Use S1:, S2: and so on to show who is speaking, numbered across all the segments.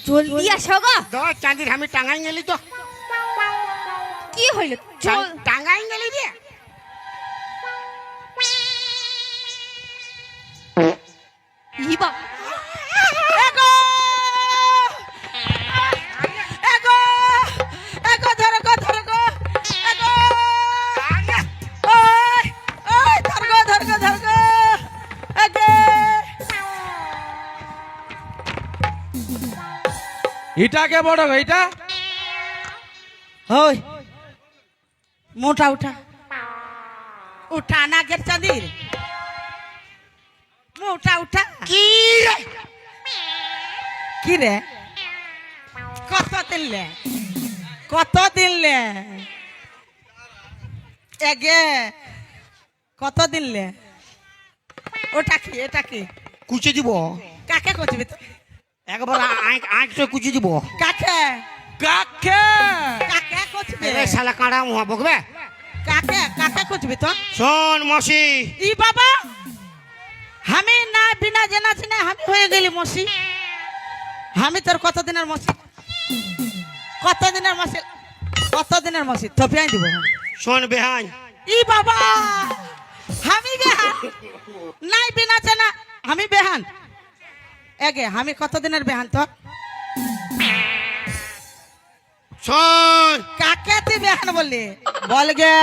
S1: জলদি আসো গো।
S2: চাঁদির আমি টাঙ্গাই গেলি তো
S1: কি হইল? চল
S2: টাঙ্গাই গেলি রে।
S1: ই বাবা,
S3: এগো এগো এগো ধরো গো, ধরো গো, এগো ওই ওই ধরো গো, ধরো গো, ধরো গো, এগো
S4: এটা কে বড় এটা?
S3: ওই মোটা উঠা উঠা না গের চাঁদির মোটা উঠা
S2: কি রে?
S3: কি রে? কত দিনলে, কত দিনলে এগে কত দিনলে? ওটা কি, এটা কি?
S2: কুচে দিব
S3: কাকে কচবি?
S2: একবার আঁকটা কুচে দিব।
S3: কাকে
S4: কাকে?
S3: কাকে কচবি?
S2: এ শালা কাঁড়া মুহা বকবে।
S3: কাকে কাকে কচবি তো?
S2: শোন মসি,
S3: ই বাবা, আমি না বিনা জানা চিনে আমি হয়ে গেলি মসি। আমি তোর কতদিনের মসি, কতদিনের মসি, কতদিনের মসি থপিয়াই দিব।
S2: শোন বেহান,
S3: ই বাবা, আমি বেহান নাই বিনা জানা, আমি বেহান এগে। আমি কতদিনের বেহান তো?
S2: শোন
S3: কাকে তুই বেহান বললি? বল গে।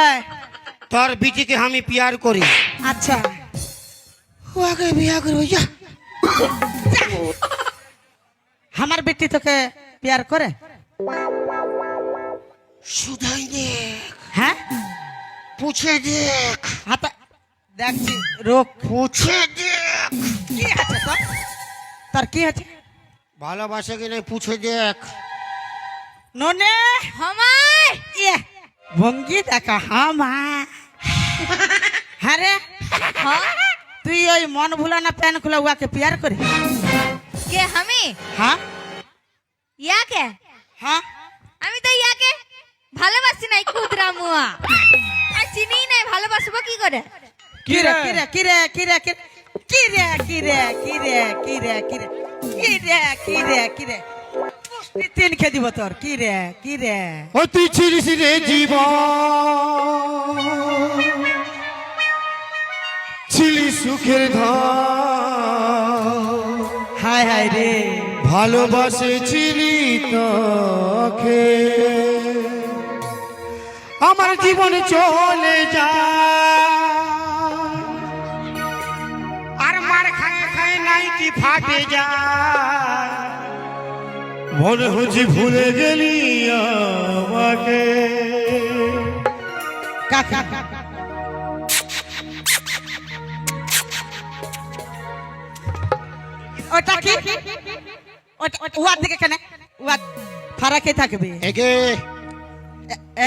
S2: তোর বিটিকে আমি পিয়ার করি।
S3: আচ্ছা
S2: ওকে বিয়া করবো যা।
S3: আমার বেটি তোকে প্যার করে?
S2: সুধাই দেখ,
S3: হ্যাঁ
S2: পুছে দেখ,
S3: হাতা দেখছি রোগ।
S2: পুছে দেখ।
S3: কি আছে তোর? তোর কি আছে?
S2: ভালোবাসে কিনা পুছে দেখ।
S3: ননে
S1: হামাই
S3: ইয়ে ভঙ্গি দেখা হামা। হ্যাঁ রে,
S1: হ্যাঁ
S3: তুই ওই মন ভুলা না প্যান খোলা উয়াকে প্যার করে?
S1: কে আমি?
S3: হ্যাঁ
S1: ইয়াকে?
S3: হ্যাঁ
S1: আমি তো ইয়াকে ভালোবাসি নাই, কুদরা মুয়া আর চিনি নাই, ভালোবাসবো কি করে?
S3: কি রে, কি রে, কি রে, কি রে, কি রে, কি রে, কি রে, কি রে, কি রে, কি রে, কি রে, কি রে, পুষ্টি তিন খেয়ে দিব তোর। কি রে, কি রে?
S2: ও তুই ছিলিস রে জীবন, ছিলি সুখের ধন,
S3: হায় হায় রে,
S2: ভালোবাসেছিলি তোকে, আমার জীবন চলে যায়, আর মার খায় খায় নাইটি ফাটে যায়, মনে হচ্ছে ভুলে গেলি আমাকে।
S3: কাকা ওটা কি? উহার দিকে কেন? উহা ফারাকে থাকবে।
S2: একে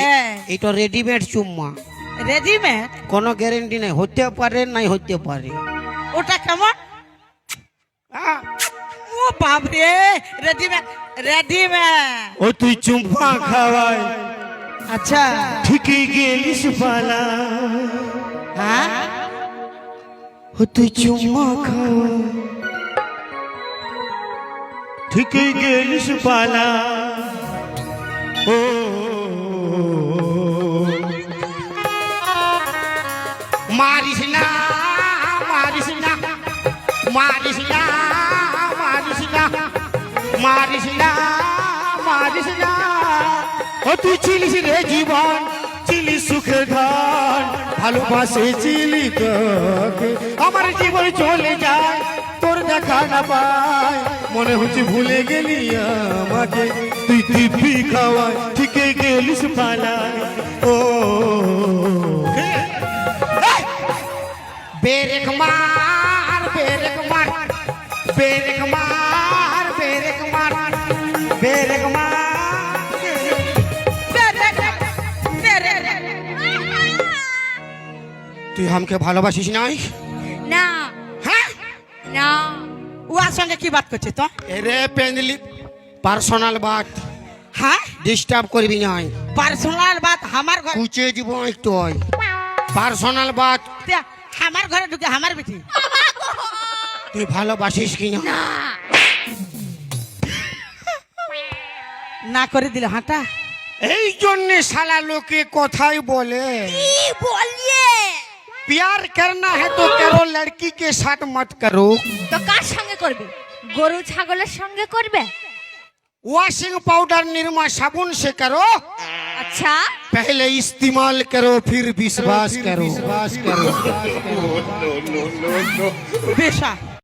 S3: এ
S2: এটা রেডিমেড চুম্মা,
S3: রেডিমেড?
S2: কোনো গ্যারেন্টি নাই, হতে পারে নাই হতে পারে।
S3: ওটা কেমন? ও বাবরে, রেডিমেড, রেডিমেড।
S2: ও তুই চুম্মা খাওয়াই
S3: আচ্ছা
S2: ঠিকই গেলিস পালা,
S3: হ্যাঁ
S2: ও তুই চুম্মা খাওয়াই ঠিকই গেলিস পালা। ও মারিস না, মারিস না, মারিস না, মারিস না, মারিস না, মারিস না। ও তুই ছিলিস রে জীবন, ছিলি সুখের ঘর, ভালোবাসে ছিলি তোকে, আমার জীবন চলে যায়, তোর দেখা না পায়, মনে হচ্ছে ভুলে গেলি আমাকে, তুই দিব্যি খাওয়ায় ঠিকই গেলিস পালায়। ও বেরেক মার, বেরেক মার, বেরেক মার, বেরেক মার, বেরেক মার। তুই আমাকে ভালোবাসিস নাই?
S1: না
S3: হ্যাঁ
S1: না,
S3: উহার সঙ্গে কি বাত করছে তো?
S2: এরে পেন্দিলি পার্সোনাল বাত,
S3: হ্যাঁ
S2: ডিস্টার্ব করবি নাই,
S3: পার্সোনাল বাত আমার ঘর,
S2: কুচে দিব একটু, পার্সোনাল বাত।
S3: আমার ঘরে ঢুকে আমার বেটি
S2: তুই ভালোবাসিস কিনা?
S1: না
S3: না করে দিল হাঁটা।
S2: এই জন্যে শালা লোকে কথাই বলে
S1: কি বলিয়ে
S2: प्यार करना है तो करो लड़की के साथ मत करो।
S1: তো কার সঙ্গে করবে? গরু ছাগলের সঙ্গে করবে?
S2: वॉशिंग पाउडर निरमा साबुन से करो,
S1: আচ্ছা
S2: पहले इस्तेमाल करो फिर विश्वास करो।
S3: পেশা